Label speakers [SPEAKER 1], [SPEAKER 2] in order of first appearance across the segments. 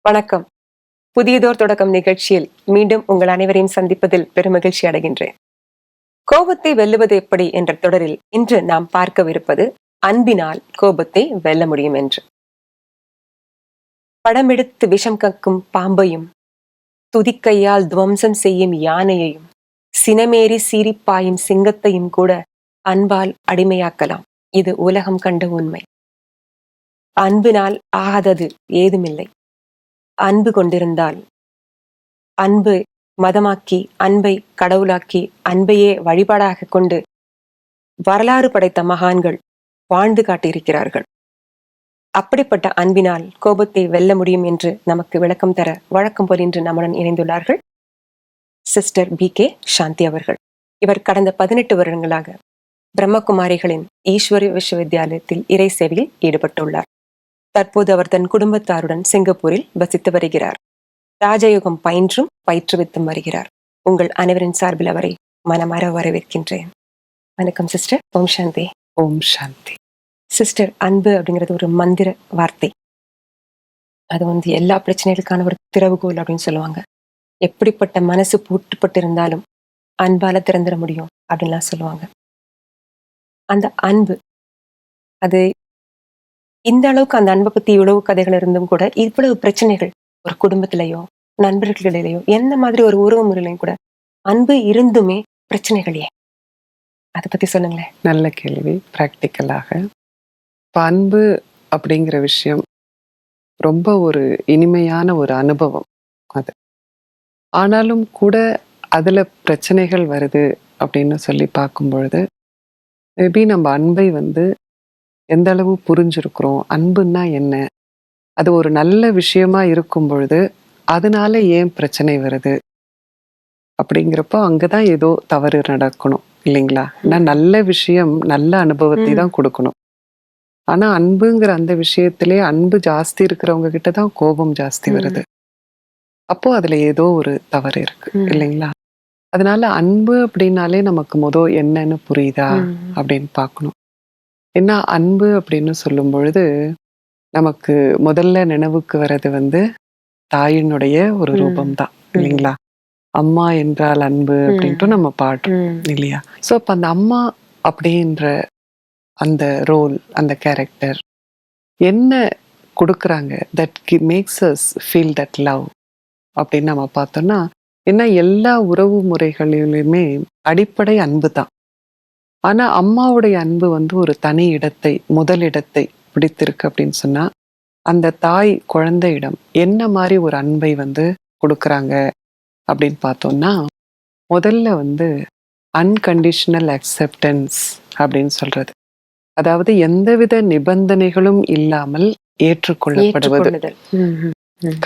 [SPEAKER 1] வணக்கம். புதியதோர் தொடக்கம் நிகழ்ச்சியில் மீண்டும் உங்கள் அனைவரையும் சந்திப்பதில் பெருமகிழ்ச்சி அடைகின்றேன். கோபத்தை வெல்லுவது எப்படி என்ற தொடரில் இன்று நாம் பார்க்கவிருப்பது அன்பினால் கோபத்தை வெல்ல முடியும் என்று. படமெடுத்து விஷம் கக்கும் பாம்பையும், துதிக்கையால் துவம்சம் செய்யும் யானையையும், சினமேறி சீரிப்பாயும் சிங்கத்தையும் கூட அன்பால் அடிமையாக்கலாம். இது உலகம் கண்ட உண்மை. அன்பினால் ஆகாதது ஏதுமில்லை. அன்பு கொண்டிருந்தால், அன்பு மதமாக்கி, அன்பை கடவுளாக்கி, அன்பையே வழிபாடாக கொண்டு வரலாறு படைத்த மகான்கள் வாழ்ந்து காட்டியிருக்கிறார்கள். அப்படிப்பட்ட அன்பினால் கோபத்தை வெல்ல முடியும் என்று நமக்கு விளக்கம் தர வழக்கம் போல் இன்று நம்முடன் இணைந்துள்ளார்கள் சிஸ்டர் BK சாந்தி அவர்கள். இவர் கடந்த 18 வருடங்களாக பிரம்மகுமாரிகளின் ஈஸ்வரி விஸ்வவித்யாலயத்தில் இறை சேவையில் ஈடுபட்டுள்ளார். தற்போது அவர் தன் குடும்பத்தாருடன் சிங்கப்பூரில் வசித்து வருகிறார். ராஜயோகம் பயின்றும் பயிற்றுவித்தும் வருகிறார். உங்கள் அனைவரின் சார்பில் அவரை மனமாற வரவேற்கின்றேன். வணக்கம் சிஸ்டர். ஓம் சாந்தி.
[SPEAKER 2] ஓம் சாந்தி.
[SPEAKER 1] சிஸ்டர், அன்பு அப்படிங்கிறது ஒரு மந்திர வார்த்தை. அது எல்லா பிரச்சனைகளுக்கான ஒரு திறவுகோல் அப்படின்னு சொல்லுவாங்க. எப்படிப்பட்ட மனசு பூட்டுப்பட்டு இருந்தாலும் அன்பால திறந்துட முடியும் அப்படின்லாம் சொல்லுவாங்க. அந்த அன்பு, அது இந்த அளவுக்கு அந்த அன்பை பத்தி இவ்வளவு கதைகள் இருந்தும் கூட இவ்வளவு பிரச்சனைகள் ஒரு குடும்பத்திலேயோ நண்பர்களிடையிலையோ எந்த மாதிரி ஒரு உறவு முறையிலையும் கூட அன்பு இருந்துமே பிரச்சனைகள் ஏன்? அதை பத்தி சொல்லுங்களேன்.
[SPEAKER 2] நல்ல கேள்வி. ப்ராக்டிக்கலாக இப்போ அன்பு அப்படிங்கிற விஷயம் ரொம்ப ஒரு இனிமையான ஒரு அனுபவம் அது. ஆனாலும் கூட அதில் பிரச்சனைகள் வருது அப்படின்னு சொல்லி பார்க்கும் பொழுது மேபி நம்ம அன்பை எந்த அளவு புரிஞ்சிருக்கிறோம், அன்புன்னா என்ன, அது ஒரு நல்ல விஷயமா இருக்கும் பொழுது அதனால ஏன் பிரச்சனை வருது அப்படிங்கிறப்போ அங்கதான் ஏதோ தவறு நடக்கணும் இல்லைங்களா? ஏன்னா நல்ல விஷயம் நல்ல அனுபவத்தை தான் கொடுக்கணும். ஆனா அன்புங்கிற அந்த விஷயத்திலே அன்பு ஜாஸ்தி இருக்கிறவங்க கிட்ட தான் கோபம் ஜாஸ்தி வருது. அப்போ அதுல ஏதோ ஒரு தவறு இருக்கு இல்லைங்களா? அதனால அன்பு அப்படின்னாலே நமக்கு என்னன்னு புரியுதா அப்படின்னு பார்க்கணும். ஏன்னா அன்பு அப்படின்னு சொல்லும் பொழுது நமக்கு முதல்ல நினைவுக்கு வர்றது தாயினுடைய ஒரு ரூபம் தான் இல்லைங்களா? அம்மா என்றால் அன்பு அப்படின்ட்டு நம்ம பாடுறோம் இல்லையா? ஸோ அப்ப அந்த அம்மா அப்படின்ற அந்த ரோல், அந்த கேரக்டர் என்ன கொடுக்குறாங்க, that makes us feel that love அப்படின்னு நம்ம பார்த்தோம்னா, ஏன்னா எல்லா உறவு முறைகளிலுமே அடிப்படை அன்பு தான். ஆனா அம்மாவுடைய அன்பு ஒரு தனி இடத்தை, முதல் இடத்தை பிடித்திருக்கு அப்படின்னு சொன்னா, அந்த தாய் குழந்தையிடம் என்ன மாதிரி ஒரு அன்பை கொடுக்குறாங்க அப்படின்னு பார்த்தோம்னா, முதல்ல அன்கண்டிஷனல் அக்செப்டன்ஸ் அப்படின்னு சொல்றது. அதாவது எந்தவித நிபந்தனைகளும் இல்லாமல் ஏற்றுக்கொள்ளப்படுவது.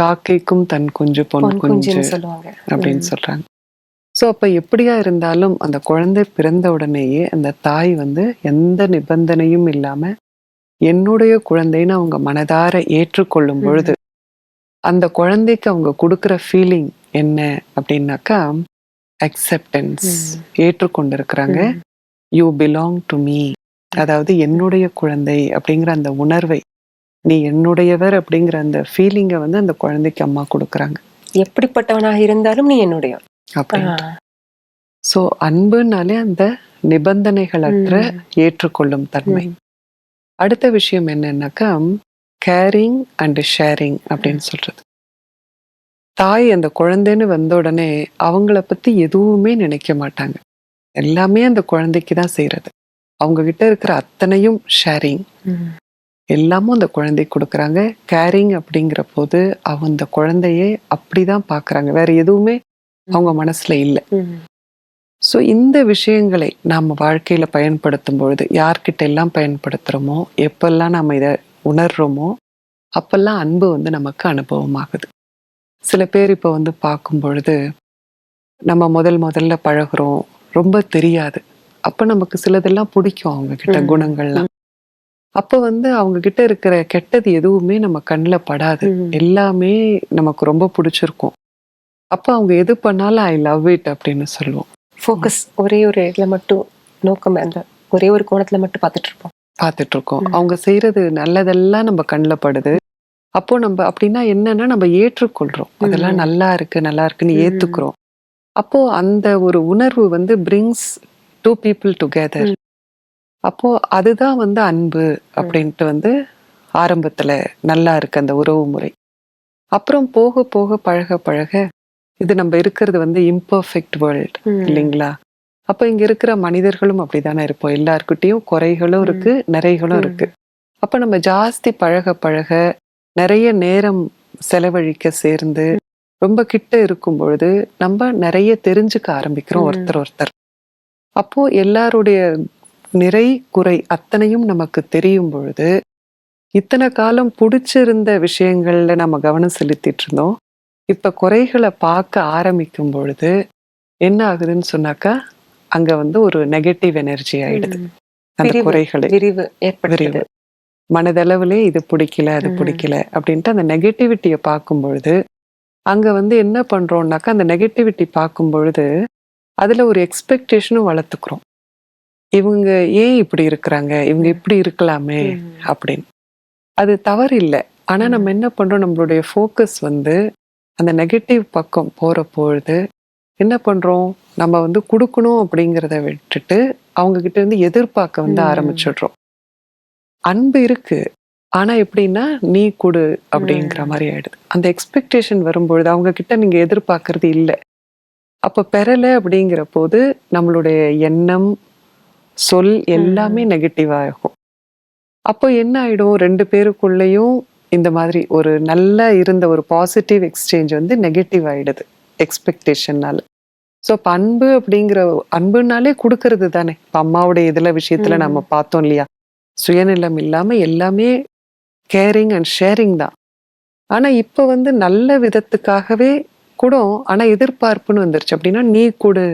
[SPEAKER 2] காக்கைக்கும் தன் குஞ்சு பொன் குஞ்சு அப்படின்னு சொல்றாங்க. ஸோ அப்போ எப்படியா இருந்தாலும் அந்த குழந்தை பிறந்த உடனேயே அந்த தாய் எந்த நிபந்தனையும் இல்லாம என்னுடைய குழந்தைன்னு அவங்க மனதார ஏற்றுக்கொள்ளும் பொழுது அந்த குழந்தைக்கு அவங்க கொடுக்குற ஃபீலிங் என்ன அப்படின்னாக்கா அக்செப்டன்ஸ், ஏற்றுக்கொண்டிருக்கிறாங்க. யூ பிலாங் டு மீ, அதாவது என்னுடைய குழந்தை அப்படிங்கிற அந்த உணர்வை, நீ என்னுடையவர் அப்படிங்கிற அந்த ஃபீலிங்கை அந்த குழந்தைக்கு அம்மா கொடுக்குறாங்க.
[SPEAKER 1] எப்படிப்பட்டவனாக இருந்தாலும் நீ என்னுடைய
[SPEAKER 2] அப்படின்னு. ஸோ அன்புனாலே அந்த நிபந்தனைகளற்ற ஏற்றுக்கொள்ளும் தன்மை. அடுத்த விஷயம் என்னன்னாக்கா கேரிங் அண்ட் ஷேரிங் அப்படின்னு சொல்றது. தாய் அந்த குழந்தைன்னு வந்த உடனே அவங்கள பத்தி எதுவுமே நினைக்க மாட்டாங்க. எல்லாமே அந்த குழந்தைக்கு தான் செய்யறது. அவங்க கிட்ட இருக்கிற அத்தனையும் ஷேரிங், எல்லாமும் அந்த குழந்தைக்கு கொடுக்குறாங்க. கேரிங் அப்படிங்கிற போது அவங்க அந்த குழந்தையே அப்படிதான் பாக்குறாங்க, வேற எதுவுமே அவங்க மனசுல இல்லை. ஸோ இந்த விஷயங்களை நாம் வாழ்க்கையில பயன்படுத்தும் பொழுது, யார்கிட்ட எல்லாம் பயன்படுத்துறோமோ, எப்பெல்லாம் நம்ம இதை உணர்றோமோ அப்பெல்லாம் அன்பு நமக்கு அனுபவமாகுது. சில பேர் இப்போ பார்க்கும் பொழுது நம்ம முதல்ல பழகுறோம், ரொம்ப தெரியாது. அப்ப நமக்கு சிலதெல்லாம் பிடிக்கும் அவங்க கிட்ட குணங்கள்லாம். அப்ப அவங்க கிட்ட இருக்கிற கெட்டது எதுவுமே நம்ம கண்ணில் படாது, எல்லாமே நமக்கு ரொம்ப பிடிச்சிருக்கும். அப்ப அவங்க எது பண்ணாலும் ஐ லவ் இட் அப்படின்னு சொல்லுவோம்.
[SPEAKER 1] ஃபோக்கஸ் ஒரே ஒரு இதுல மட்டும், நோக்கம் அந்த ஒரே ஒரு கோணத்துல மட்டும் பார்த்துட்டு இருக்கோம்.
[SPEAKER 2] அவங்க செய்யறது நல்லதெல்லாம் நம்ம கண்ணில் படுது. அப்போ நம்ம அப்படின்னா என்னன்னா நம்ம ஏற்றுக்கொள்றோம், அதெல்லாம் நல்லா இருக்கு நல்லா இருக்குன்னு ஏத்துக்கிறோம். அப்போ அந்த ஒரு உணர்வு வந்து brings two people together. அப்போ அதுதான் வந்து அன்பு அப்படின்ட்டு வந்து ஆரம்பத்துல நல்லா இருக்கு அந்த உறவு முறை. அப்புறம் போக போக பழக பழக இது நம்ம இருக்கிறது வந்து இம்பர்ஃபெக்ட் வேர்ல்ட் இல்லைங்களா? அப்ப இங்க இருக்கிற மனிதர்களும் அப்படித்தானே இருப்போம். எல்லார்கிட்டயும் குறைகளும் இருக்கு, நிறைகளும் இருக்கு. அப்ப நம்ம ஜாஸ்தி பழக பழக நிறைய நேரம் செலவழிக்க சேர்ந்து ரொம்ப கிட்ட இருக்கும் பொழுது நம்ம நிறைய தெரிஞ்சுக்க ஆரம்பிக்கிறோம் ஒருத்தர் ஒருத்தர். அப்போ எல்லாருடைய நிறை குறை அத்தனையும் நமக்கு தெரியும் பொழுது இத்தனை காலம் பிடிச்சிருந்த விஷயங்கள்ல நம்ம கவனம் செலுத்திட்டு இருந்தோம். இப்ப குறைகளை பார்க்க ஆரம்பிக்கும் பொழுது என்ன ஆகுதுன்னு சொன்னாக்கா அங்க வந்து ஒரு நெகட்டிவ் எனர்ஜி ஆயிடுது. அந்த குறைகளை விரிவு மனதளவுலே இது பிடிக்கல அது பிடிக்கல அப்படின்ட்டு அந்த நெகட்டிவிட்டியை பார்க்கும் பொழுது அங்க வந்து என்ன பண்றோம்னாக்கா அந்த நெகட்டிவிட்டி பார்க்கும் பொழுது அதுல ஒரு எக்ஸ்பெக்டேஷனும் வளர்த்துக்கிறோம். இவங்க ஏன் இப்படி இருக்கிறாங்க, இவங்க இப்படி இருக்கலாமே அப்படின்னு. அது தவறு இல்லை. ஆனா நம்ம என்ன பண்றோம், நம்மளுடைய ஃபோக்கஸ் வந்து அந்த நெகட்டிவ் பக்கம் போற பொழுது என்ன பண்றோம், நம்ம வந்து கொடுக்கணும் அப்படிங்கிறத விட்டுட்டு அவங்க கிட்ட இருந்து எதிர்பார்க்க வந்து ஆரம்பிச்சிடுறோம். அன்பு இருக்கு, ஆனா எப்படின்னா நீ கொடு அப்படிங்கிற மாதிரி ஆயிடுது. அந்த எக்ஸ்பெக்டேஷன் வரும்பொழுது அவங்க கிட்ட நீங்க எதிர்பார்க்கறது இல்லை. அப்ப பெறல அப்படிங்கிற போது நம்மளுடைய எண்ணம் சொல் எல்லாமே நெகட்டிவ் ஆகும். அப்போ என்ன ஆயிடும், ரெண்டு பேருக்குள்ளேயும் இந்த மாதிரி ஒரு நல்லா இருந்த ஒரு பாசிட்டிவ் எக்ஸ்சேஞ்ச் வந்து நெகட்டிவ் ஆயிடுது எக்ஸ்பெக்டேஷன்னால. ஸோ இப்போ அன்பு அப்படிங்கிற அன்புனாலே கொடுக்கறது தானே. இப்போ அம்மாவுடைய இதுல விஷயத்துல நம்ம பார்த்தோம் இல்லையா, சுயநலம் இல்லாம எல்லாமே கேரிங் அண்ட் ஷேரிங் தான். ஆனா இப்போ வந்து நல்ல விதத்துக்காகவே கூட ஆனா எதிர்பார்ப்புன்னு வந்துருச்சு. அப்படின்னா நீ கொடு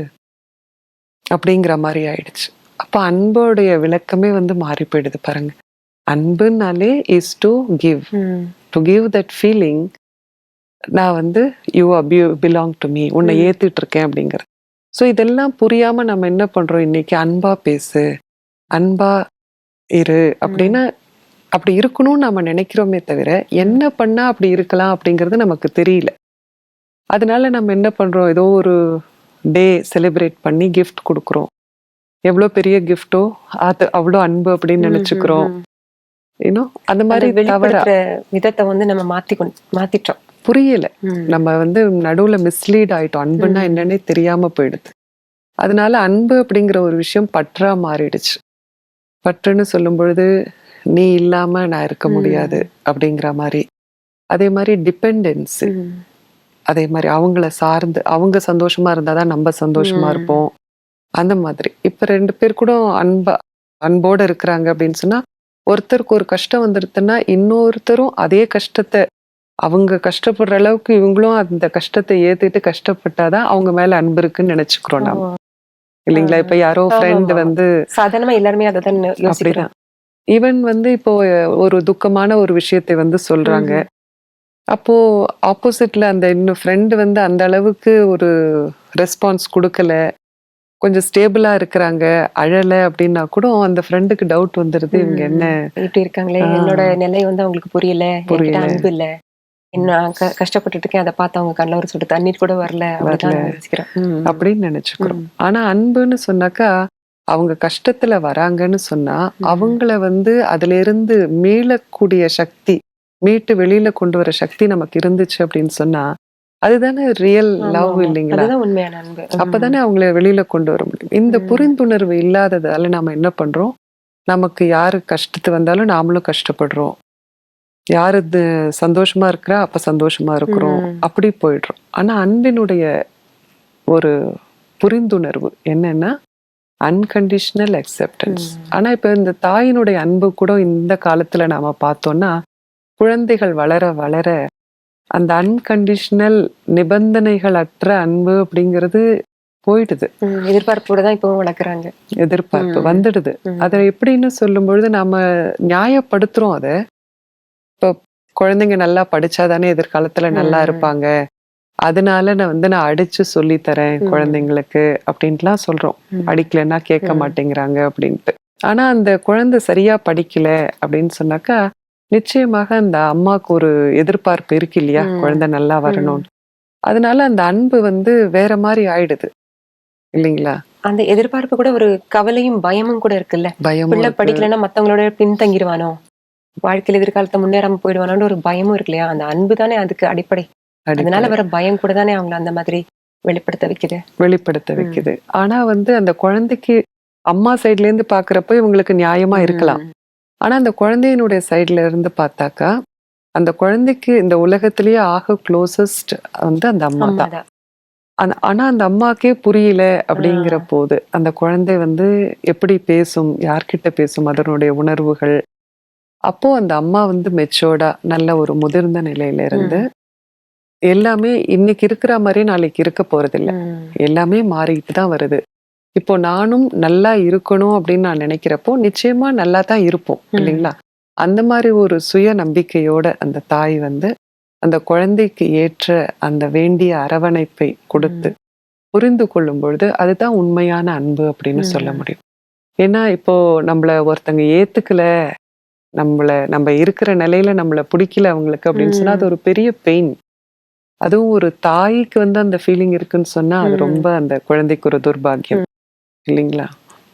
[SPEAKER 2] அப்படிங்கிற மாதிரி ஆயிடுச்சு. அப்ப அன்போடைய விளக்கமே வந்து மாறி போயிடுது பாருங்க. அன்புனாலே is to give that feeling. நான் வந்து யூ பிலாங் டு மீ, உன்னை ஏத்துட்டு இருக்கேன் அப்படிங்கிறது. ஸோ இதெல்லாம் புரியாம நம்ம என்ன பண்றோம், இன்னைக்கு அன்பா பேசு, அன்பா இரு அப்படின்னா அப்படி இருக்கணும்னு நம்ம நினைக்கிறோமே தவிர என்ன பண்ணா அப்படி இருக்கலாம் அப்படிங்கிறது நமக்கு தெரியல. அதனால நம்ம என்ன பண்றோம், ஏதோ ஒரு டே செலிப்ரேட் பண்ணி கிஃப்ட் கொடுக்குறோம். எவ்வளோ பெரிய கிஃப்டோ அது அவ்வளோ அன்பு அப்படின்னு நினைச்சுக்கிறோம். இன்னும் அந்த மாதிரி தவற
[SPEAKER 1] விதத்தை வந்து நம்ம மாத்திட்டோம்.
[SPEAKER 2] புரியல, நம்ம வந்து நடுவுல மிஸ்லீட் ஆயிட்டோம். அன்புன்னா என்னன்னே தெரியாம போயிடுது. அதனால அன்பு அப்படிங்கிற ஒரு விஷயம் பற்றா மாறிடுச்சு. பற்றுன்னு சொல்லும் பொழுது நீ இல்லாம நான் இருக்க முடியாது அப்படிங்கிற மாதிரி. அதே மாதிரி டிபெண்டன்ஸ், அதே மாதிரி அவங்கள சார்ந்து அவங்க சந்தோஷமா இருந்தாதான் நம்ம சந்தோஷமா இருப்போம். அந்த மாதிரி இப்ப ரெண்டு பேர் கூட அன்போட இருக்கிறாங்க அப்படின்னு சொன்னா ஒருத்தருக்கு ஒரு கஷ்டம் வந்துடுதுன்னா இன்னொருத்தரும் அதே கஷ்டத்தை அவங்க கஷ்டப்படுற அளவுக்கு இவங்களும் அந்த கஷ்டத்தை ஏத்துட்டு கஷ்டப்பட்டாதான் அவங்க மேல அன்பு இருக்குன்னு நினைச்சுக்கிறோம் நாம, இல்லைங்களா? இப்ப யாரோ ஃப்ரெண்ட் வந்து
[SPEAKER 1] சாதாரணமா எல்லாருமே அதான்
[SPEAKER 2] அப்படிதான். ஈவன் வந்து இப்போ ஒரு துக்கமான ஒரு விஷயத்தை வந்து சொல்றாங்க. அப்போ ஆப்போசிட்ல அந்த இன்னும் ஃப்ரெண்ட் வந்து அந்த அளவுக்கு ஒரு ரெஸ்பான்ஸ் கொடுக்கல, கொஞ்சம் ஸ்டேபிளா இருக்கிறாங்க, அழல அப்படின்னா கூட அந்த ஃப்ரெண்டுக்கு டவுட் வந்துருது, இவங்க என்ன
[SPEAKER 1] இப்படி இருக்காங்களே, என்னோட நிலை வந்து அவங்களுக்கு புரியல, அன்பு இல்ல, நான் கஷ்டப்பட்டுட்டு இருக்கேன், அதை பார்த்து அவங்க கண்ணில் ஒரு சொட்டு தண்ணீர் கூட வரல
[SPEAKER 2] அப்படின்னு நினைச்சுக்கிறோம். ஆனா அன்புன்னு சொன்னாக்கா அவங்க கஷ்டத்துல வராங்கன்னு சொன்னா அவங்கள வந்து அதுல இருந்து மீளக்கூடிய சக்தி, மீட்டு வெளியில கொண்டு வர சக்தி நமக்கு இருந்துச்சு அப்படின்னு சொன்னா அதுதானே ரியல் லவ், இல்லைங்களா?
[SPEAKER 1] உண்மையான அன்பு.
[SPEAKER 2] அப்பதானே அவங்கள வெளியில கொண்டு வர முடியும். இந்த புரிந்துணர்வு இல்லாததால நாம என்ன பண்றோம், நமக்கு யாரு கஷ்டத்து வந்தாலும் நாமளும் கஷ்டப்படுறோம், யாரு சந்தோஷமா இருக்கிறா அப்ப சந்தோஷமா இருக்கிறோம், அப்படி போயிடுறோம். ஆனா அன்பினுடைய ஒரு புரிந்துணர்வு என்னன்னா அன்கண்டிஷனல் அக்செப்டன்ஸ். ஆனா இப்ப இந்த தாயினுடைய அன்பு கூட இந்த காலத்துல நாம பார்த்தோம்னா குழந்தைகள் வளர வளர அந்த அன்கண்டிஷனல் நிபந்தனைகள் அற்ற அன்பு அப்படிங்கிறது போயிடுது.
[SPEAKER 1] எதிர்பார்ப்போட தான் இப்போ வளர்க்குறாங்க.
[SPEAKER 2] எதிர்பார்ப்பு வந்துடுது. அதை எப்படின்னு சொல்லும் பொழுது நாம நியாயப்படுத்துறோம் அதை. இப்போ குழந்தைங்க நல்லா படிச்சாதானே எதிர்காலத்துல நல்லா இருப்பாங்க, அதனால நான் அடிச்சு சொல்லி தரேன் குழந்தைங்களுக்கு அப்படின்ட்டுலாம் சொல்றோம். அடிக்கலைன்னா கேட்க மாட்டேங்கிறாங்க அப்படின்ட்டு. ஆனா அந்த குழந்தை சரியா படிக்கல அப்படின்னு சொன்னாக்கா நிச்சயமாக அந்த அம்மாக்கு ஒரு எதிர்பார்ப்பு இருக்கு இல்லையா,
[SPEAKER 1] ம்.
[SPEAKER 2] குழந்தை நல்லா
[SPEAKER 1] ம்.
[SPEAKER 2] வரணும்னு. அதனால அந்த அன்பு வேற மாதிரி ஆயிடுது இல்லைங்களா?
[SPEAKER 1] அந்த எதிர்பார்ப்பு கூட ஒரு கவலையும், பயமும் கூட இருக்குல்ல.
[SPEAKER 2] பயமும்
[SPEAKER 1] பிள்ளை
[SPEAKER 2] இருக்கு.
[SPEAKER 1] படிக்கலைன்னா மத்தவங்களோட பின்தங்கிருவானோ? வாழ்க்கையில எதிர்காலத்துல முன்னேறாம போயிடுவானோன்ற ஒரு பயமும் இருக்கு இல்லையா? அந்த அன்பு தானே அதுக்கு அடிப்படை. அதனால
[SPEAKER 2] அடிப்படை
[SPEAKER 1] வர பயம் கூட தானே அவங்கள அந்த மாதிரி வெளிப்படுத்த வைக்குது.
[SPEAKER 2] வெளிப்படுத்த
[SPEAKER 1] ம்.
[SPEAKER 2] வைக்குது. ஆனா அந்த குழந்தைக்கு அம்மா சைட்ல இருந்து பாக்குறப்ப இவங்களுக்கு நியாயமா இருக்கலாம்.
[SPEAKER 1] ம்.
[SPEAKER 2] ஆனா அந்த குழந்தையினுடைய சைட்ல இருந்து பார்த்தாக்கா, அந்த குழந்தைக்கு இந்த உலகத்திலேயே ஆக க்ளோசஸ்ட் அந்த அம்மா தான்.
[SPEAKER 1] அம்மாதான்.
[SPEAKER 2] ஆனா அந்த அம்மாக்கே புரியல
[SPEAKER 1] ஆ.
[SPEAKER 2] அப்படிங்கிற போது, அந்த குழந்தை எப்படி பேசும், யார்கிட்ட பேசும், அதனுடைய உணர்வுகள். அப்போ அந்த அம்மா மெச்சூர்டா நல்ல ஒரு முதிர்ந்த நிலையில இருந்து,
[SPEAKER 1] ம்.
[SPEAKER 2] எல்லாமே இன்னைக்கு இருக்கிற மாரியே நாளைக்கு இருக்க போறதில்ல.
[SPEAKER 1] ம்.
[SPEAKER 2] எல்லாமே மாறிட்டு தான் வருது. இப்போ நானும் நல்லா இருக்கணும் அப்படின்னு நான் நினைக்கிறப்போ, நிச்சயமா நல்லா தான் இருப்போம்
[SPEAKER 1] ம்.
[SPEAKER 2] இல்லைங்களா? அந்த மாரி ஒரு சுய நம்பிக்கையோட அந்த தாய் அந்த குழந்தைக்கு ஏற்ற அந்த வேண்டிய அரவணைப்பை கொடுத்து,
[SPEAKER 1] ம்.
[SPEAKER 2] புரிந்து கொள்ளும் பொழுது, அதுதான் உண்மையான அன்பு அப்படின்னு சொல்ல
[SPEAKER 1] ம்.
[SPEAKER 2] முடியும். ஏன்னா, இப்போ நம்மள ஒருத்தங்க ஏத்துக்கல, நம்ம இருக்கிற நிலையில நம்மள பிடிக்கல அவங்களுக்கு அப்படின்னு சொன்னா, அது
[SPEAKER 1] ம்.
[SPEAKER 2] ஒரு பெரிய பெயின். அதுவும் ஒரு தாய்க்கு அந்த ஃபீலிங் இருக்குன்னு சொன்னா, அது
[SPEAKER 1] ம்.
[SPEAKER 2] ரொம்ப அந்த குழந்தைக்கு ஒரு துர்பாக்கியம்
[SPEAKER 1] ம்.
[SPEAKER 2] இல்லைங்களா?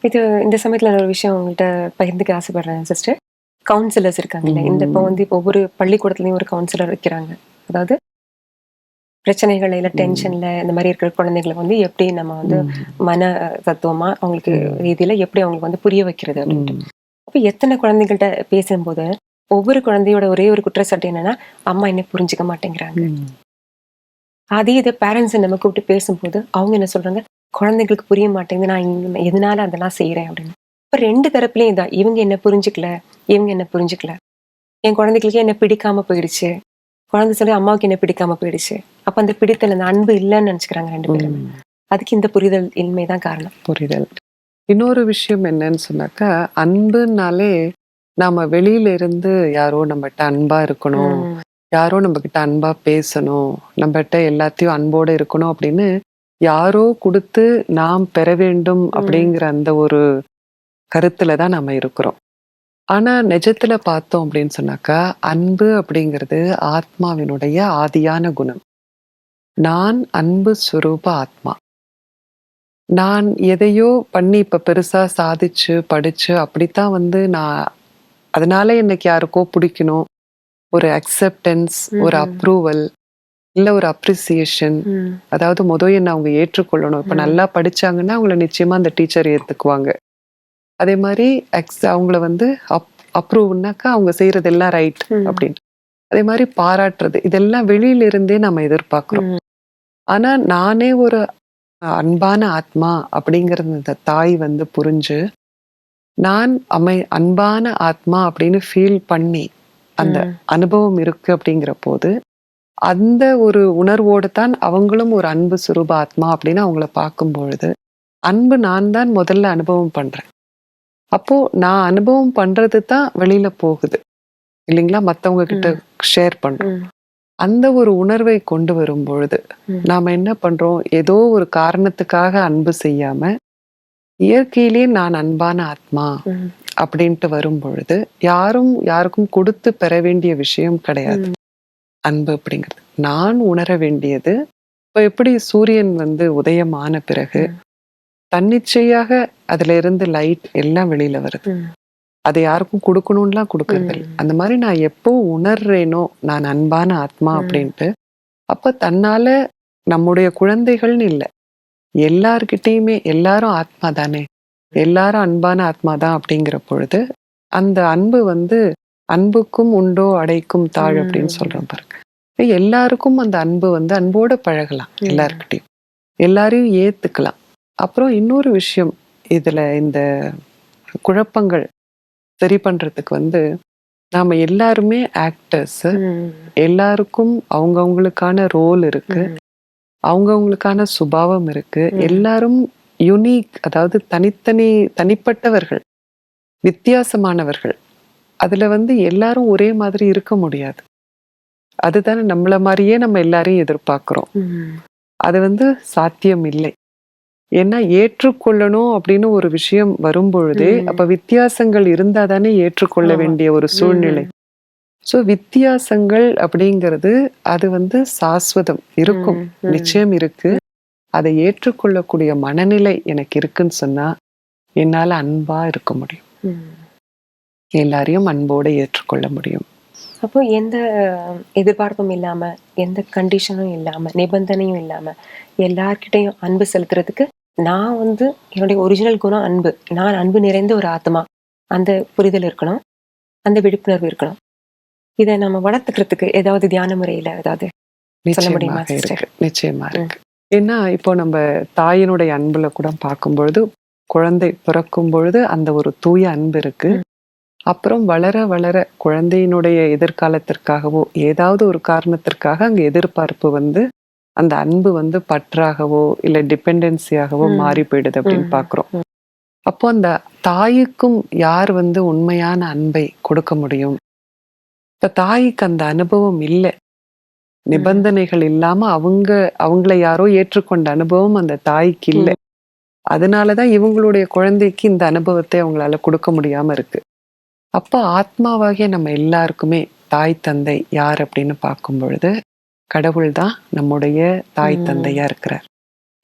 [SPEAKER 1] இது இந்த சமயத்துல நான் ஒரு விஷயம் உங்கள்ட்ட பகிர்ந்துக்க ஆசைப்படுறேன் சிஸ்டர். கவுன்சிலர்ஸ் இருக்காங்கல்ல. இப்போ
[SPEAKER 2] ம்.
[SPEAKER 1] ஒவ்வொரு பள்ளிக்கூடத்துலயும் ஒரு கவுன்சிலர் வைக்கிறாங்க. அதாவது பிரச்சனைகள்ல, இல்ல
[SPEAKER 2] ம்.
[SPEAKER 1] டென்ஷன்ல இந்த மாரி இருக்கிற குழந்தைகள எப்படி நம்ம
[SPEAKER 2] ம்.
[SPEAKER 1] மன தத்துவமா அவங்களுக்கு
[SPEAKER 2] ம்.
[SPEAKER 1] ரீதியில எப்படி அவங்களுக்கு புரிய வைக்கிறது அப்படின்ட்டு.
[SPEAKER 2] ம்.
[SPEAKER 1] அப்ப எத்தனை குழந்தைகள்ட்ட பேசும்போது, ஒவ்வொரு குழந்தையோட ஒரே ஒரு குற்றச்சாட்டு என்னன்னா, அம்மா என்ன புரிஞ்சுக்க மாட்டேங்கிறாங்க.
[SPEAKER 2] ம்.
[SPEAKER 1] அதே இத பேரண்ட்ஸ நம்ம கூப்பிட்டு பேசும்போது, அவங்க என்ன சொல்றாங்க, குழந்தைகளுக்கு புரிய மாட்டேங்குது. நான் எதனால அதெல்லாம் செய்றேன் அப்படின்னு. இப்ப 2 தரப்புலயும் இதான். இவங்க என்ன புரிஞ்சுக்கல, இவங்க என்ன புரிஞ்சுக்கல. என் குழந்தைகளுக்கு என்ன பிடிக்காம போயிடுச்சு. குழந்தை சொல்லி அம்மாவுக்கு என்ன பிடிக்காம போயிடுச்சு. அப்ப அந்த பிடித்தல், அந்த அன்பு இல்லன்னு நெனச்சுக்கிறாங்க 2 பேருமே.
[SPEAKER 2] ம்.
[SPEAKER 1] அதுக்கு இந்த புரிதல் இன்மை தான் காரணம்.
[SPEAKER 2] புரிதல். இன்னொரு விஷயம் என்னன்னு சொன்னாக்கா, அன்புனாலே நாம வெளியில இருந்து யாரோ நம்மட்ட அன்பா இருக்கணும்,
[SPEAKER 1] ம்.
[SPEAKER 2] யாரோ நம்மகிட்ட அன்பா பேசணும், நம்மட்ட எல்லாத்தையும் அன்போட இருக்கணும் அப்படின்னு யாரோ குடுத்து நாம் பெற வேண்டும்
[SPEAKER 1] ம்.
[SPEAKER 2] அப்படிங்கிற அந்த ஒரு கருத்துல தான் நாம இருக்கிறோம். ஆனா நிஜத்துல பார்த்தோம் அப்படின்னு சொன்னாக்கா, அன்பு அப்படிங்கிறது ஆத்மாவினுடைய ஆதியான குணம். நான் அன்பு ஸ்வரூப ஆத்மா. நான் எதையோ பண்ணி இப்ப பெருசா சாதிச்சு, படிச்சு அப்படித்தான் நான் அதனால எனக்கு யாருக்கோ பிடிக்கணும். ஒரு அக்செப்டன்ஸ், ஒரு
[SPEAKER 1] ம்ஹ்ம்.
[SPEAKER 2] அப்ரூவல், இல்ல ஒரு அப்ரிசியேஷன்.
[SPEAKER 1] ம்.
[SPEAKER 2] அதாவது என்ன அவங்க ஏற்றுக்கொள்ளணும். இப்ப
[SPEAKER 1] ம்.
[SPEAKER 2] நல்லா படிச்சாங்கன்னா, அவங்கள நிச்சயமா அந்த டீச்சர் ஏத்துக்குவாங்க. அதே மாரி அவங்கள அப் அப்ரூவ்னாக்கா அவங்க செய்றதெல்லாம் ரைட்
[SPEAKER 1] ம்.
[SPEAKER 2] அப்படின்னு. அதே மாரி பாராட்டுறது. இதெல்லாம் வெளியில இருந்தே நம்ம எதிர்பார்க்கிறோம்.
[SPEAKER 1] ம்.
[SPEAKER 2] ஆனா நானே ஒரு அன்பான ஆத்மா அப்படிங்கிறது இந்த தாய் புரிஞ்சு, நான் அன்பான ஆத்மா அப்படின்னு ஃபீல் பண்ணி, அந்த
[SPEAKER 1] ம்.
[SPEAKER 2] அனுபவம் இருக்கு அப்படிங்கிற போது, அந்த ஒரு உணர்வோடு தான் அவங்களும் ஒரு அன்பு சுரூப ஆத்மா அப்படின்னு அவங்கள பார்க்கும் பொழுது, அன்பு நான் தான் முதல்ல அனுபவம் பண்றேன். அப்போ நான் அனுபவம் பண்றது தான் வெளியில போகுது. இல்லைங்களா? மத்தவங்க கிட்ட
[SPEAKER 1] ம்.
[SPEAKER 2] ஷேர் பண்றோம்.
[SPEAKER 1] ம்.
[SPEAKER 2] அந்த ஒரு உணர்வை கொண்டு வரும் பொழுது,
[SPEAKER 1] ம்.
[SPEAKER 2] நாம என்ன பண்றோம்? ஏதோ ஒரு காரணத்துக்காக அன்பு செய்யாம, இயற்கையிலேயே நான் அன்பான ஆத்மா
[SPEAKER 1] ம்.
[SPEAKER 2] அப்படின்ட்டு வரும் பொழுது, யாரும் யாருக்கும் கொடுத்து பெற வேண்டிய விஷயம் கிடையாது.
[SPEAKER 1] ம்.
[SPEAKER 2] அன்பு அப்படிங்கிறது. நான் உணர வேண்டியது, இப்ப எப்படி சூரியன் உதயம் ஆன பிறகு,
[SPEAKER 1] ம்.
[SPEAKER 2] தன்னிச்சையாக அதுல இருந்து லைட் எல்லாம் வெளியில வருது.
[SPEAKER 1] ம்.
[SPEAKER 2] அத யாருக்கும் குடுக்கணும்லாம் குடுக்கறதில்ல.
[SPEAKER 1] ம்.
[SPEAKER 2] அந்த மாரி நான் எப்போ உணர்றேனோ, நான் அன்பான ஆத்மா
[SPEAKER 1] ம்.
[SPEAKER 2] அப்படின்ட்டு, அப்ப தன்னால நம்முடைய குழந்தைகள்னு இல்ல. எல்லார்கிட்டயுமே எல்லாரும் ஆத்மா தானே! எல்லாரும் அன்பான ஆத்மா தான் அப்படிங்கிற பொழுது, அந்த அன்பு "அன்புக்கும் உண்டோ அடைக்கும் தாழ்" அப்படின்னு
[SPEAKER 1] ம்.
[SPEAKER 2] சொல்றோம் பாருங்க. எல்லாருக்கும் அந்த அன்பு அன்போட பழகலாம்
[SPEAKER 1] ம்.
[SPEAKER 2] எல்லார்கிட்டயும். எல்லாரையும் ஏத்துக்கலாம். அப்புறம் இன்னொரு விஷயம், இதுல இந்த குழப்பங்கள் சரி பண்றதுக்கு நாம எல்லாருமே ஆக்டர்ஸ்.
[SPEAKER 1] ம்.
[SPEAKER 2] எல்லாருக்கும் அவங்கவங்களுக்கான ரோல் இருக்கு.
[SPEAKER 1] ம்.
[SPEAKER 2] அவங்கவங்களுக்கான சுபாவம் இருக்கு.
[SPEAKER 1] ம்.
[SPEAKER 2] எல்லாரும் யுனிக், அதாவது தனிப்பட்டவர்கள், வித்தியாசமானவர்கள். அதுல எல்லாரும் ஒரே மாதிரி இருக்க முடியாது. அதுதானே நம்மள மாரியே நம்ம எல்லாரையும் எதிர்பார்க்கிறோம்.
[SPEAKER 1] ம்.
[SPEAKER 2] அது சாத்தியம் இல்லை. ஏன்னா ஏற்றுக்கொள்ளணும் அப்படின்னு ஒரு விஷயம் வரும்பொழுதே,
[SPEAKER 1] ம்.
[SPEAKER 2] அப்ப வித்தியாசங்கள் இருந்தா தானே ஏற்றுக்கொள்ள
[SPEAKER 1] ஆமா.
[SPEAKER 2] வேண்டிய ஒரு
[SPEAKER 1] ம்.
[SPEAKER 2] சூழ்நிலை. ஸோ வித்தியாசங்கள் அப்படிங்கிறது அது சாஸ்வதம் இருக்கும், நிச்சயம் இருக்கு. அதை ஏற்றுக்கொள்ளக்கூடிய மனநிலை எனக்கு இருக்குன்னு சொன்னா என்னால அன்பா இருக்க முடியும், எல்லாரையும் அன்போடு ஏற்றுக்கொள்ள முடியும்.
[SPEAKER 1] அப்போ எந்த எதிர்பார்ப்பும் இல்லாம, எந்த கண்டிஷனும் இல்லாம, நிபந்தனையும் இல்லாம எல்லார்கிட்டையும் அன்பு செலுத்துறதுக்கு நான் என்னுடைய ஒரிஜினல் குணம் அன்பு. நான் அன்பு நிறைந்த ஒரு ஆத்மா. அந்த புரிதல் இருக்கணும். அந்த விழிப்புணர்வு இருக்கணும். இதை நம்ம வளர்த்துக்கிறதுக்கு ஏதாவது தியான முறையில ஏதாவது சொல்ல முடியுமா
[SPEAKER 2] நிச்சயமாக
[SPEAKER 1] சிஸ்டர்?
[SPEAKER 2] இருக்கு, நிச்சயமா இருக்கு. ஏன்னா இப்போ நம்ம தாயினுடைய அன்புல கூட பார்க்கும்பொழுது, குழந்தை பிறக்கும் பொழுது அந்த ஒரு தூய அன்பு இருக்கு. அப்புறம் வளர வளர குழந்தையினுடைய எதிர்காலத்திற்காகவோ ஏதாவது ஒரு காரணத்திற்காக அங்க எதிர்பார்ப்பு அந்த அன்பு பற்றாகவோ இல்ல டிபெண்டன்சியாகவோ மாறி போயிடுது அப்படின்னு பாக்குறோம். அப்போ அந்த தாய்க்கும் யார் உண்மையான அன்பை கொடுக்க முடியும்? இப்ப தாய்க்கு அந்த அனுபவம் இல்லை, நிபந்தனைகள் இல்லாம அவங்கள யாரோ ஏற்றுக்கொண்ட அனுபவம் அந்த தாய்க்கு இல்லை. அதனாலதான் இவங்களுடைய குழந்தைக்கு இந்த அனுபவத்தை அவங்களால கொடுக்க முடியாம இருக்கு. அப்ப ஆத்மாவாகிய நம்ம எல்லாருக்குமே தாய் தந்தை யார் அப்படின்னு பார்க்கும் பொழுது கடவுள் தான் நம்முடைய தாய் தந்தையா இருக்கிறார்.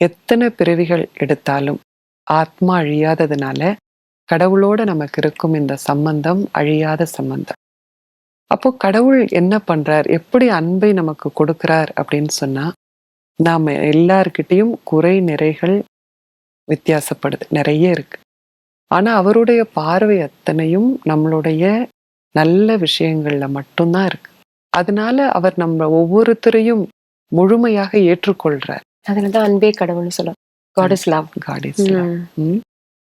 [SPEAKER 2] எத்தனை பிறவிகள் எடுத்தாலும் ஆத்மா அழியாததுனால கடவுளோட நமக்கு இருக்கும் இந்த சம்பந்தம் அழியாத சம்பந்தம். அப்போ கடவுள் என்ன பண்றார், எப்படி அன்பை நமக்கு கொடுக்கிறார் அப்படின்னு சொன்னா, நாம எல்லார்கிட்டையும் குறை நிறைகள் வித்தியாசப்படுது, நிறைய இருக்கு. ஆனா அவருடைய பார்வை அத்தனையும் நம்மளுடைய நல்ல விஷயங்கள்ல மட்டும்தான் இருக்கு. அதனால அவர் நம்ம ஒவ்வொருத்தரையும் முழுமையாக ஏற்றுக்கொள்றார்.
[SPEAKER 1] அதுலதான் அன்பே கடவுள்னு சொல்லுவோம். God is love.
[SPEAKER 2] God is love.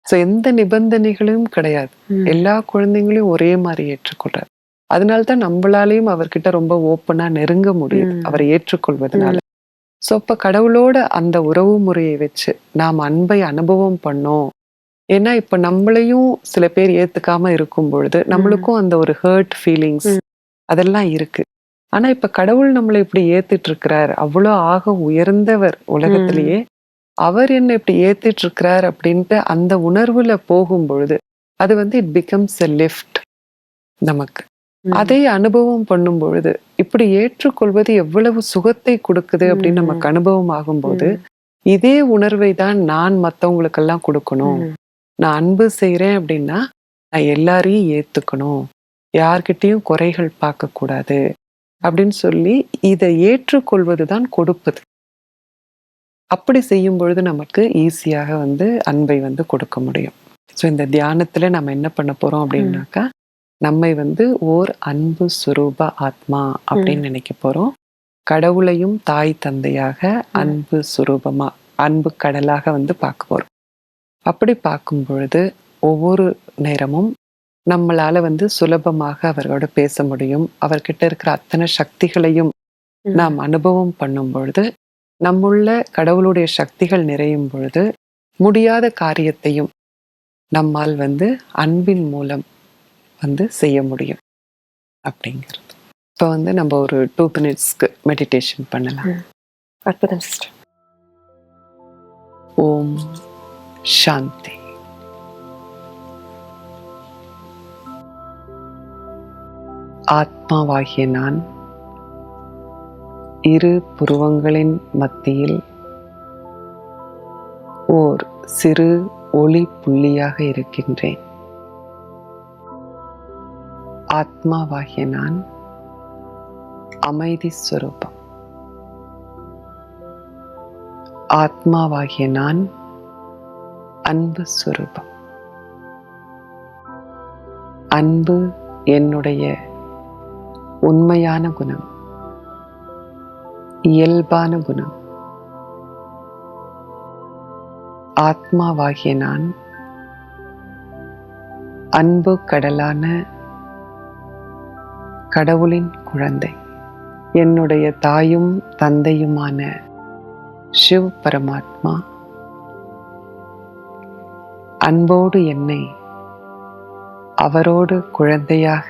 [SPEAKER 2] So எந்த நிபந்தனைகளும் கிடையாது, எல்லா குழந்தைங்களையும் ஒரே மாதிரி ஏற்றுக்கொள்றார். அதனால்தான் நம்மளாலையும் அவர்கிட்ட ரொம்ப ஓப்பனா நெருங்க முடியுது, அவரை ஏற்றுக்கொள்வதனால. ஸோ அப்ப கடவுளோட அந்த உறவு முறையை வச்சு நாம் அன்பை அனுபவம் பண்ணோம். ஏன்னா இப்ப நம்மளையும் சில பேர் ஏத்துக்காம இருக்கும் பொழுது நம்மளுக்கும் அந்த ஒரு ஹர்ட் ஃபீலிங்ஸ் அதெல்லாம் இருக்கு. ஆனா இப்ப கடவுள் நம்மளை இப்படி ஏத்துட்டு இருக்கிறார், அவ்வளோ ஆக உயர்ந்தவர் உலகத்திலேயே, அவர் என்ன இப்படி ஏத்துட்டு இருக்கிறார் அப்படின்ட்டு அந்த உணர்வுல போகும் பொழுது அது இட் பிகம்ஸ் எ லிஃப்ட் நமக்கு. அதை அனுபவம் பண்ணும் பொழுது இப்படி ஏற்றுக்கொள்வது எவ்வளவு சுகத்தை கொடுக்குது அப்படின்னு நமக்கு அனுபவம் ஆகும்போது இதே உணர்வை தான் நான் மற்றவங்களுக்கெல்லாம் கொடுக்கணும். நான் அன்பு செய்யறேன் அப்படின்னா நான் எல்லாரையும் ஏத்துக்கணும், யார்கிட்டையும் குறைகள் பார்க்க கூடாது அப்படின்னு சொல்லி இதை ஏற்றுக்கொள்வது தான் கொடுப்பது. அப்படி செய்யும் பொழுது நமக்கு ஈஸியாக அன்பை கொடுக்க முடியும். ஸோ இந்த தியானத்துல நம்ம என்ன பண்ண போறோம் அப்படின்னாக்கா, நம்மை ஓர் அன்பு சுரூப ஆத்மா அப்படின்னு நினைக்க போறோம். கடவுளையும் தாய் தந்தையாக அன்பு சுரூபமா, அன்பு கடலாக பார்க்க போறோம். அப்படி பார்க்கும் பொழுது ஒவ்வொரு நேரமும் நம்மளால சுலபமாக அவரோட பேச முடியும். அவர்கிட்ட இருக்கிற அத்தனை சக்திகளையும் நாம் அனுபவம் பண்ணும் பொழுது, நம்முள்ள கடவுளுடைய சக்திகள் நிறையும் பொழுது முடியாத காரியத்தையும் நம்மால் அன்பின் மூலம் செய்ய முடியும் அப்படிங்கிறது. இப்போ நம்ம ஒரு 2 minutesக்கு மெடிடேஷன் பண்ணலாம்.
[SPEAKER 1] அற்புதம் சிஸ்டர்.
[SPEAKER 2] ஓம் சாந்தி. ஆத்மாவாகிய நான் இரு புருவங்களின் மத்தியில் ஓர் சிறு ஒளி புள்ளியாக இருக்கின்றேன். ஆத்மாவாகிய நான் அமைதி ஸ்வரூபம். ஆத்மாவாகிய நான் அன்பு ஸ்வரூபம். அன்பு என்னுடைய உண்மையான குணம், இயல்பான குணம். ஆத்மாவாகிய நான் அன்பு கடலான கடவுளின் குழந்தை. என்னுடைய தாயும் தந்தையுமான சிவ் பரமாத்மா அன்போடு என்னை அவரோடு குழந்தையாக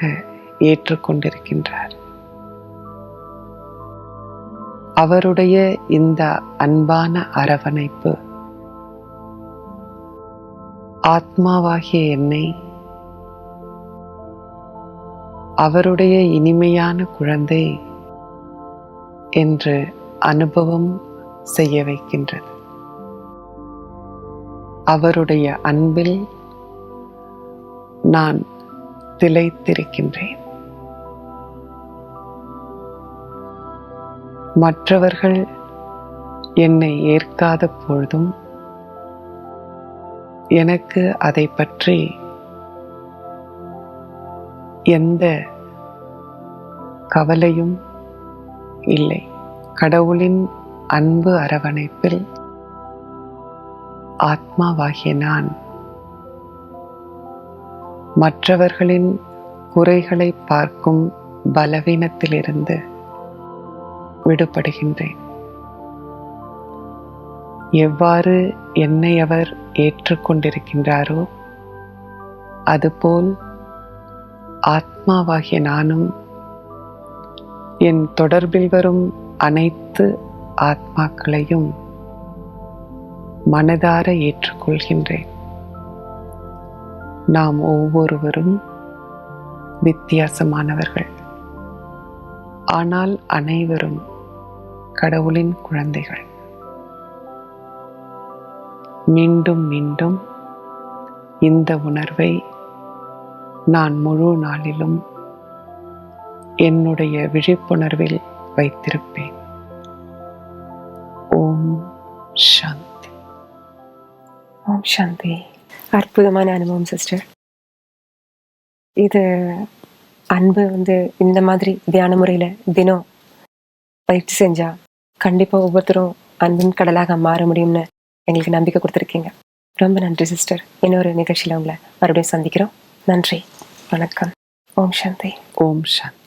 [SPEAKER 2] ஏற்றுக்கொண்டிருக்கின்றார். அவருடைய இந்த அன்பான அரவணைப்பு ஆத்மாவாகிய என்னை அவருடைய இனிமையான குழந்தை என்று அனுபவம் செய்ய வைக்கின்றது. அவருடைய அன்பில் நான் திளைத்திருக்கின்றேன். மற்றவர்கள் என்னை ஏற்காத பொழுதும் எனக்கு அதை பற்றி எந்த கவலையும் இல்லை. கடவுளின் அன்பு அரவணைப்பில் ஆத்மாவாகிய நான் மற்றவர்களின் குறைகளை பார்க்கும் பலவீனத்திலிருந்து விடுபடுகின்றேன். எவ்வாறு என்னை அவர் ஏற்றுக்கொண்டிருக்கின்றாரோ அதுபோல் ஆத்மாவாகிய நானும் என் தொடர்பில் வரும் அனைத்து ஆத்மாக்களையும் மனதார ஏற்றுக்கொள்கின்றேன். நாம் ஒவ்வொருவரும் வித்தியாசமானவர்கள், ஆனால் அனைவரும் கடவுளின் குழந்தைகள். மீண்டும் மீண்டும் இந்த உணர்வை நான் முழு நாளிலும் என்னுடைய விழிப்புணர்வில் வைத்திருப்பேன். ஓம் சாந்தி.
[SPEAKER 1] ஓம் சாந்தி. அற்புதமான அனுபவம் சிஸ்டர். இது அன்பு இந்த மாதிரி தியான முறையில் தினம் பயிற்சி செஞ்சா கண்டிப்பாக ஒவ்வொருத்தரும் அன்பின் கடலாக மாற முடியும்னு எங்களுக்கு நம்பிக்கை கொடுத்துருக்கீங்க. ரொம்ப நன்றி சிஸ்டர். இன்னொரு நிகழ்ச்சியில் உங்களை மறுபடியும் சந்திக்கிறோம். நன்றி, வணக்கம். ஓம் சாந்தி.
[SPEAKER 2] ஓம் சாந்தி.